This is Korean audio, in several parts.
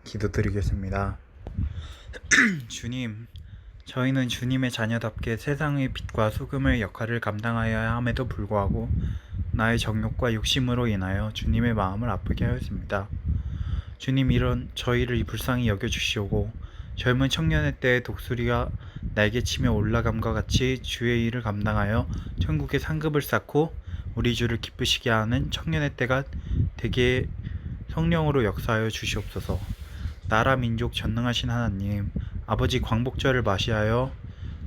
기도드리겠습니다. 주님, 저희는 주님의 자녀답게 세상의 빛과 소금의 역할을 감당하여야 함에도 불구하고 나의 정욕과 욕심으로 인하여 주님의 마음을 아프게 하였습니다. 주님, 이런 저희를 불쌍히 여겨주시오고 젊은 청년의 때의 독수리가 날개치며 올라감과 같이 주의 일을 감당하여 천국의 상급을 쌓고 우리 주를 기쁘시게 하는 청년의 때가 되게 성령으로 역사하여 주시옵소서. 나라 민족 전능하신 하나님, 아버지 광복절을 맞이하여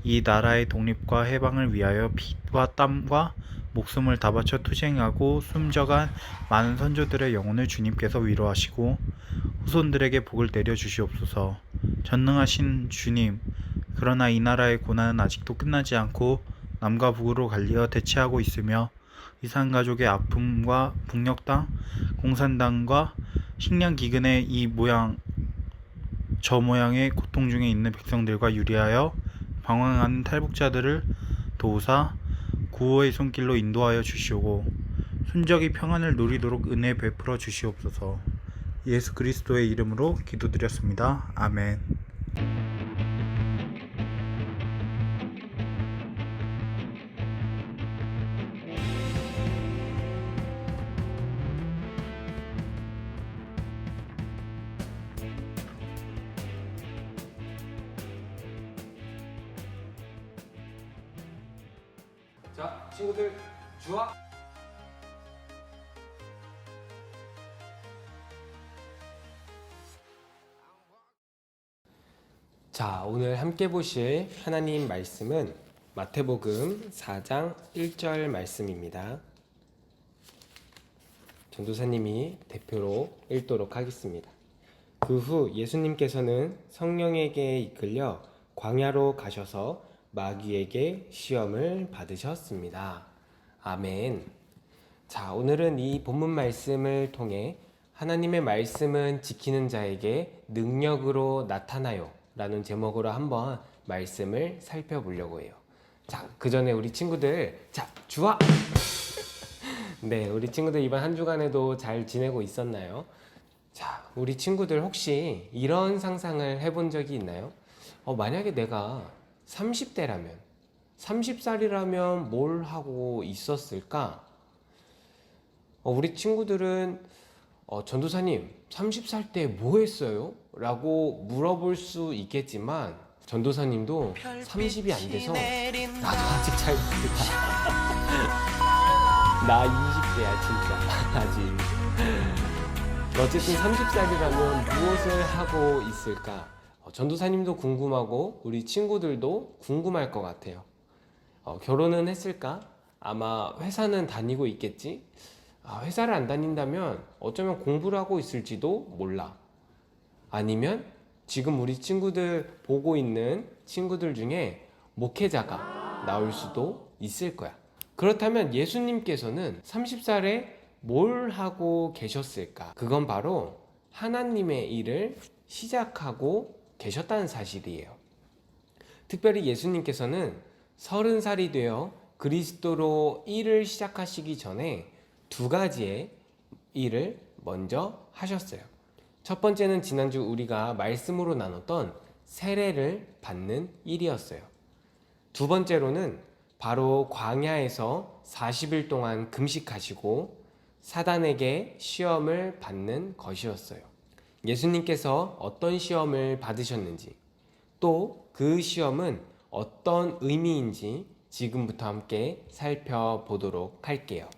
이 나라의 독립과 해방을 위하여 피와 땀과 목숨을 다 바쳐 투쟁하고 숨져간 많은 선조들의 영혼을 주님께서 위로하시고 후손들에게 복을 내려 주시옵소서. 전능하신 주님, 그러나 이 나라의 고난은 아직도 끝나지 않고 남과 북으로 갈리어 대치하고 있으며 이산가족의 아픔과 북녘당, 공산당과 식량기근의 이 모양 저 모양의 고통 중에 있는 백성들과 유리하여 방황하는 탈북자들을 도우사 구호의 손길로 인도하여 주시오고 순적이 평안을 누리도록 은혜 베풀어 주시옵소서. 예수 그리스도의 이름으로 기도드렸습니다. 아멘. 자, 친구들 주와. 자, 오늘 함께 보실 하나님 말씀은 마태복음 4장 1절 말씀입니다. 전도사님이 대표로 읽도록 하겠습니다. 그 후 예수님께서는 성령에게 이끌려 광야로 가셔서 마귀에게 시험을 받으셨습니다. 아멘. 자, 오늘은 이 본문 말씀을 통해 하나님의 말씀은 지키는 자에게 능력으로 나타나요 라는 제목으로 한번 말씀을 살펴보려고 해요. 자, 그 전에 우리 친구들, 자, 주와! 네, 우리 친구들 이번 한 주간에도 잘 지내고 있었나요? 자, 우리 친구들 혹시 이런 상상을 해본 적이 있나요? 만약에 내가 30살이라면 뭘 하고 있었을까? 우리 친구들은 전도사님 30살 때 뭐 했어요? 라고 물어볼 수 있겠지만 전도사님도 30이 안 돼서 나도 아직 잘 모르겠다. 나 20대야 진짜 아직. 어쨌든 30살이라면 무엇을 하고 있을까? 전도사님도 궁금하고 우리 친구들도 궁금할 것 같아요. 결혼은 했을까? 아마 회사는 다니고 있겠지? 회사를 안 다닌다면 어쩌면 공부를 하고 있을지도 몰라. 아니면 지금 우리 친구들 보고 있는 친구들 중에 목회자가 나올 수도 있을 거야. 그렇다면 예수님께서는 30살에 뭘 하고 계셨을까? 그건 바로 하나님의 일을 시작하고 계셨다는 사실이에요. 특별히 예수님께서는 30살이 되어 그리스도로 일을 시작하시기 전에 두 가지의 일을 먼저 하셨어요. 첫 번째는 지난주 우리가 말씀으로 나눴던 세례를 받는 일이었어요. 두 번째로는 바로 광야에서 40일 동안 금식하시고 사단에게 시험을 받는 것이었어요. 예수님께서 어떤 시험을 받으셨는지, 또 그 시험은 어떤 의미인지 지금부터 함께 살펴보도록 할게요.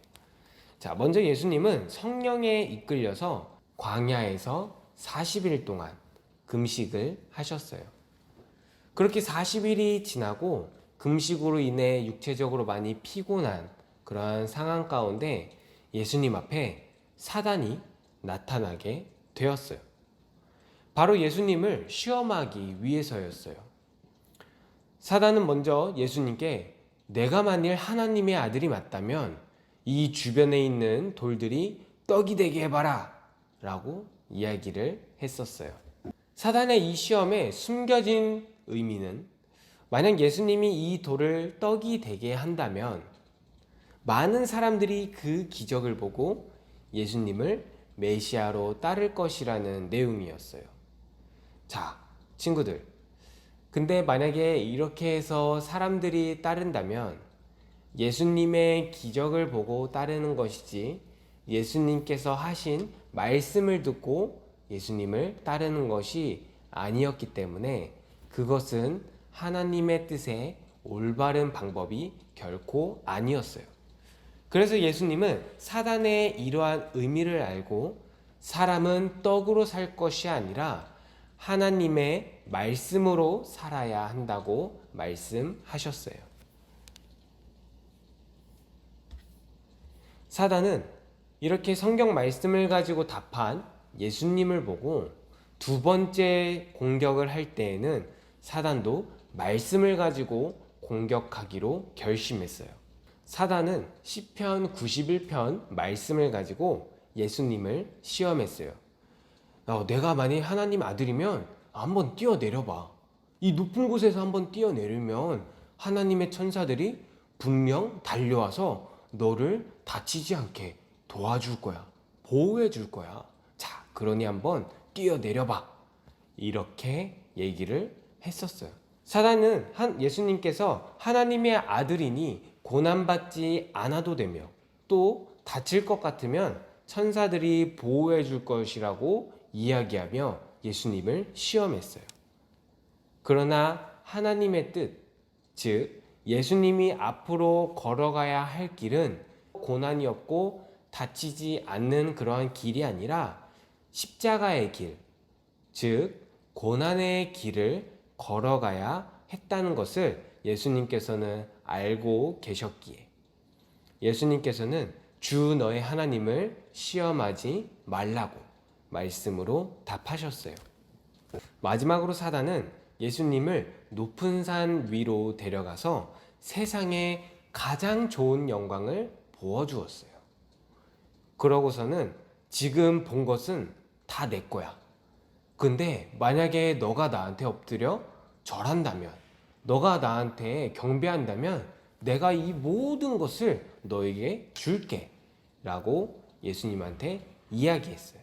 자, 먼저 예수님은 성령에 이끌려서 광야에서 40일 동안 금식을 하셨어요. 그렇게 40일이 지나고 금식으로 인해 육체적으로 많이 피곤한 그러한 상황 가운데 예수님 앞에 사단이 나타나게 되었어요. 바로 예수님을 시험하기 위해서였어요. 사단은 먼저 예수님께 내가 만일 하나님의 아들이 맞다면 이 주변에 있는 돌들이 떡이 되게 해봐라 라고 이야기를 했었어요. 사단의 이 시험에 숨겨진 의미는 만약 예수님이 이 돌을 떡이 되게 한다면 많은 사람들이 그 기적을 보고 예수님을 메시아로 따를 것이라는 내용이었어요. 자, 친구들. 근데 만약에 이렇게 해서 사람들이 따른다면 예수님의 기적을 보고 따르는 것이지 예수님께서 하신 말씀을 듣고 예수님을 따르는 것이 아니었기 때문에 그것은 하나님의 뜻에 올바른 방법이 결코 아니었어요. 그래서 예수님은 사단의 이러한 의미를 알고 사람은 떡으로 살 것이 아니라 하나님의 말씀으로 살아야 한다고 말씀하셨어요. 사단은 이렇게 성경 말씀을 가지고 답한 예수님을 보고 두 번째 공격을 할 때에는 사단도 말씀을 가지고 공격하기로 결심했어요. 사단은 시편 91편 말씀을 가지고 예수님을 시험했어요. 내가 만약 하나님 아들이면 한번 뛰어내려봐. 이 높은 곳에서 한번 뛰어내리면 하나님의 천사들이 분명 달려와서 너를 다치지 않게 도와줄 거야. 보호해 줄 거야. 자, 그러니 한번 뛰어내려봐. 이렇게 얘기를 했었어요. 사단은 예수님께서 하나님의 아들이니 고난받지 않아도 되며 또 다칠 것 같으면 천사들이 보호해 줄 것이라고 이야기하며 예수님을 시험했어요. 그러나 하나님의 뜻, 즉 예수님이 앞으로 걸어가야 할 길은 고난이 없고 다치지 않는 그러한 길이 아니라 십자가의 길, 즉 고난의 길을 걸어가야 했다는 것을 예수님께서는 알고 계셨기에 예수님께서는 주 너의 하나님을 시험하지 말라고 말씀으로 답하셨어요. 마지막으로 사단은 예수님을 높은 산 위로 데려가서 세상에 가장 좋은 영광을 보여주었어요. 그러고서는 지금 본 것은 다 내 거야. 근데 만약에 너가 나한테 엎드려 절한다면, 너가 나한테 경배한다면 내가 이 모든 것을 너에게 줄게 라고 예수님한테 이야기했어요.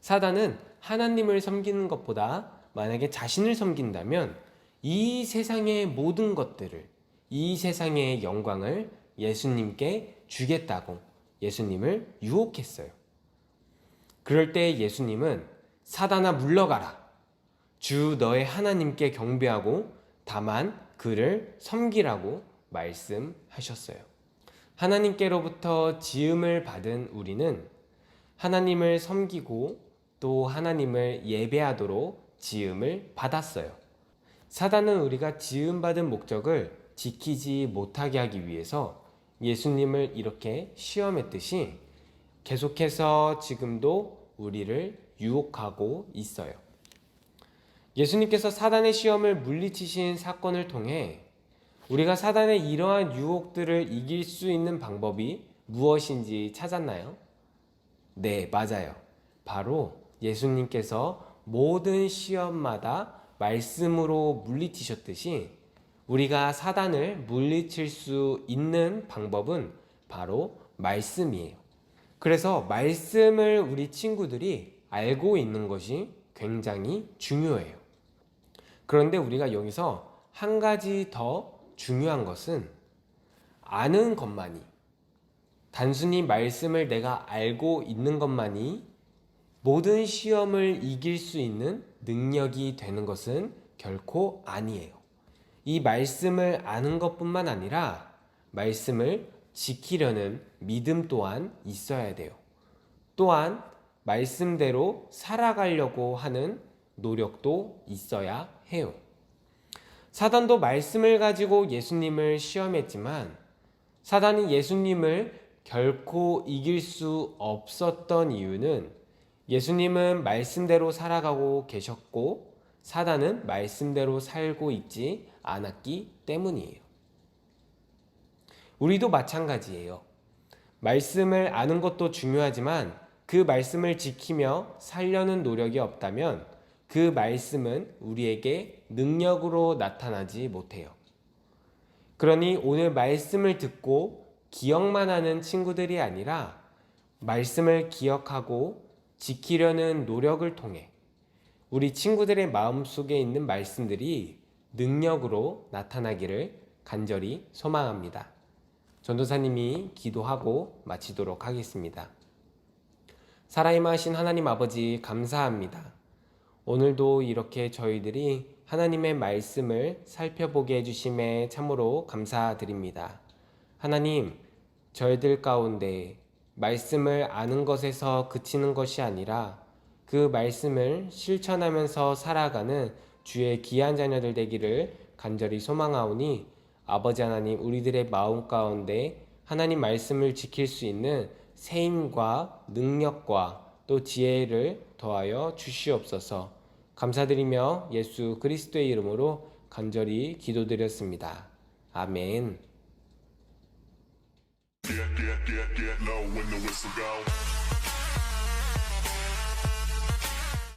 사단은 하나님을 섬기는 것보다 만약에 자신을 섬긴다면 이 세상의 모든 것들을, 이 세상의 영광을 예수님께 주겠다고 예수님을 유혹했어요. 그럴 때 예수님은 사단아 물러가라. 주 너의 하나님께 경배하고 다만 그를 섬기라고 말씀하셨어요. 하나님께로부터 지음을 받은 우리는 하나님을 섬기고 또 하나님을 예배하도록 지음을 받았어요. 사단은 우리가 지음받은 목적을 지키지 못하게 하기 위해서 예수님을 이렇게 시험했듯이 계속해서 지금도 우리를 유혹하고 있어요. 예수님께서 사단의 시험을 물리치신 사건을 통해 우리가 사단의 이러한 유혹들을 이길 수 있는 방법이 무엇인지 찾았나요? 네, 맞아요. 바로 예수님께서 모든 시험마다 말씀으로 물리치셨듯이 우리가 사단을 물리칠 수 있는 방법은 바로 말씀이에요. 그래서 말씀을 우리 친구들이 알고 있는 것이 굉장히 중요해요. 그런데 우리가 여기서 한 가지 더 중요한 것은 아는 것만이, 단순히 말씀을 내가 알고 있는 것만이 모든 시험을 이길 수 있는 능력이 되는 것은 결코 아니에요. 이 말씀을 아는 것뿐만 아니라 말씀을 지키려는 믿음 또한 있어야 돼요. 또한 말씀대로 살아가려고 하는 노력도 있어야 해요. 사단도 말씀을 가지고 예수님을 시험했지만 사단이 예수님을 결코 이길 수 없었던 이유는 예수님은 말씀대로 살아가고 계셨고 사단은 말씀대로 살고 있지 않았기 때문이에요. 우리도 마찬가지예요. 말씀을 아는 것도 중요하지만 그 말씀을 지키며 살려는 노력이 없다면 그 말씀은 우리에게 능력으로 나타나지 못해요. 그러니 오늘 말씀을 듣고 기억만 하는 친구들이 아니라 말씀을 기억하고 지키려는 노력을 통해 우리 친구들의 마음속에 있는 말씀들이 능력으로 나타나기를 간절히 소망합니다. 전도사님이 기도하고 마치도록 하겠습니다. 살아임하신 하나님 아버지 감사합니다. 오늘도 이렇게 저희들이 하나님의 말씀을 살펴보게 해주심에 참으로 감사드립니다. 하나님, 저희들 가운데 말씀을 아는 것에서 그치는 것이 아니라 그 말씀을 실천하면서 살아가는 주의 귀한 자녀들 되기를 간절히 소망하오니 아버지 하나님, 우리들의 마음 가운데 하나님 말씀을 지킬 수 있는 세임과 능력과 또 지혜를 더하여 주시옵소서. 감사드리며 예수 그리스도의 이름으로 간절히 기도드렸습니다. 아멘. Get low when the whistle go.